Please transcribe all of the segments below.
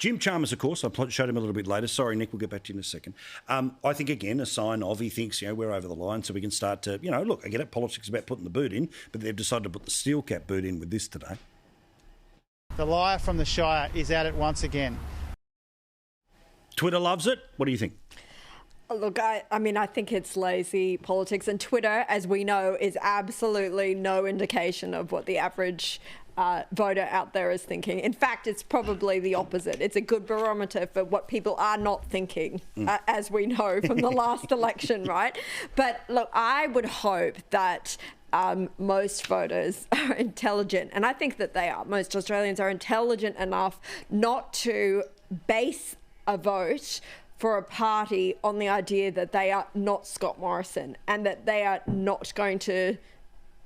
Jim Chalmers, of course, I showed him a little bit later. Sorry, Nick, we'll get back to you in a second. I think, again, a sign of he thinks, we're over the line, so we can start to, look, I get it, politics is about putting the boot in, but they've decided to put the steel cap boot in with this today. The liar from the Shire is at it once again. Twitter loves it. What do you think? Look, I think it's lazy politics, and Twitter, as we know, is absolutely no indication of what the average voter out there is thinking. In fact, it's probably the opposite. It's a good barometer for what people are not thinking, as we know from the last election, right? But look, I would hope that most voters are intelligent, and I think that they are. Most Australians are intelligent enough not to base a vote for a party on the idea that they are not Scott Morrison and that they are not going to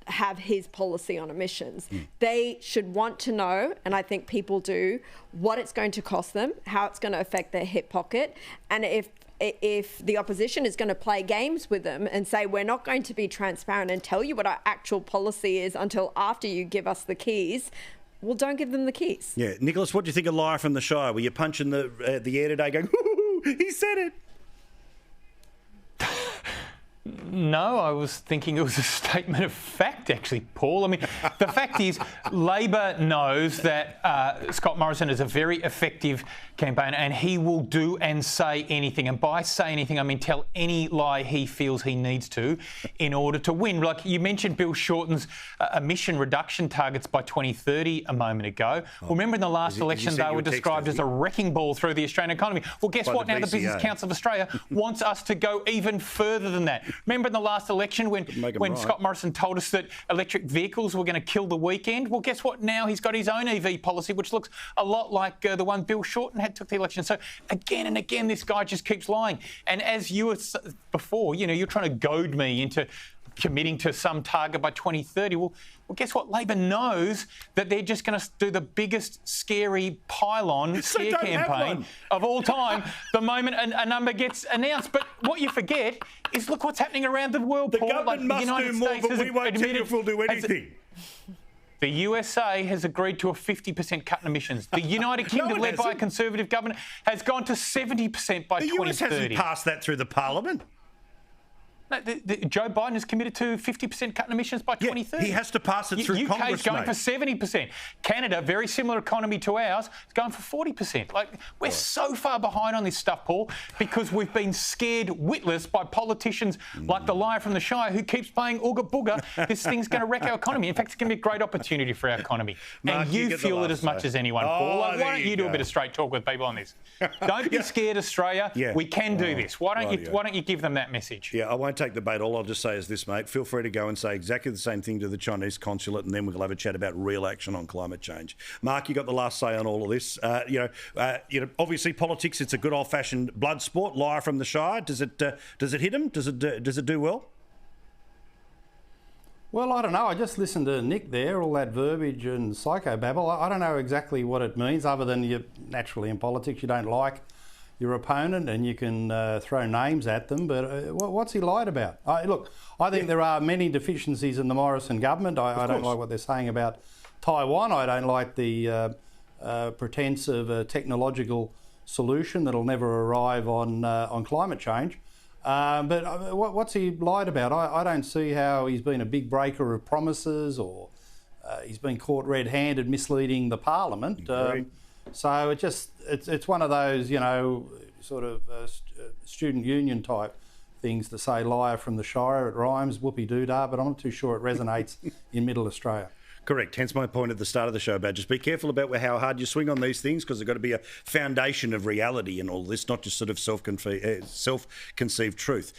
have his policy on emissions. They should want to know, and I think people do, what it's going to cost them, how it's going to affect their hip pocket, and if the opposition is going to play games with them and say, we're not going to be transparent and tell you what our actual policy is until after you give us the keys, well, don't give them the keys. Yeah. Nicholas, what do you think of Liar from the Shire? Were you punching the air today going, he said it? No, I was thinking it was a statement of fact, actually, Paul. I mean, the fact is, Labor knows that Scott Morrison is a very effective campaigner and he will do and say anything. And by say anything, I mean tell any lie he feels he needs to in order to win. Like you mentioned Bill Shorten's emission reduction targets by 2030 a moment ago. Remember in the last election they were described as a wrecking ball through the Australian economy. Well, guess what? Now the Business Council of Australia wants us to go even further than that. Remember in the last election when Scott Morrison told us that electric vehicles were going to kill the weekend? Well, guess what? Now he's got his own EV policy, which looks a lot like the one Bill Shorten had took the election. So again and again, this guy just keeps lying. And as you were before, you're trying to goad me into committing to some target by 2030. Well, guess what? Labor knows that they're just going to do the biggest scary pylon scare campaign of all time the moment a number gets announced. But what you forget is look what's happening around the world, Paul. The government must do more, but we won't tell you if we'll do anything. The USA has agreed to a 50% cut in emissions. The United Kingdom, led by a Conservative government, has gone to 70% by 2030. The US hasn't passed that through the Parliament. No, Joe Biden is committed to 50% cut in emissions by 2030. He has to pass it through Congress, UK's going for 70%. Canada, very similar economy to ours, is going for 40%. Like, we're so far behind on this stuff, Paul, because we've been scared witless by politicians like the liar from the Shire who keeps playing ooga booga. This thing's going to wreck our economy. In fact, it's going to be a great opportunity for our economy. Mark, and you feel it as much as anyone, Paul. Like, why don't you do a bit of straight talk with people on this? Don't be scared, Australia. We can do this. Why don't you give them that message? Yeah, I won't take the bait. All I'll just say is this, mate. Feel free to go and say exactly the same thing to the Chinese consulate, and then we'll have a chat about real action on climate change. Mark, you got the last say on all of this. Obviously politics. It's a good old-fashioned blood sport. Liar from the Shire. Does it hit him? Does it do well? Well, I don't know. I just listened to Nick there, all that verbiage and psychobabble. I don't know exactly what it means, other than you naturally in politics you don't like your opponent and you can throw names at them, but what's he lied about? Look, I think there are many deficiencies in the Morrison government. I don't like what they're saying about Taiwan. I don't like the pretense of a technological solution that'll never arrive on climate change. But what's he lied about? I don't see how he's been a big breaker of promises or he's been caught red-handed misleading the Parliament. So it's one of those, sort of student union type things to say liar from the Shire. It rhymes, whoopee-doo-dah, but I'm not too sure it resonates in Middle Australia. Correct. Hence my point at the start of the show about just be careful about how hard you swing on these things, because there's got to be a foundation of reality in all this, not just sort of self-conceived truth.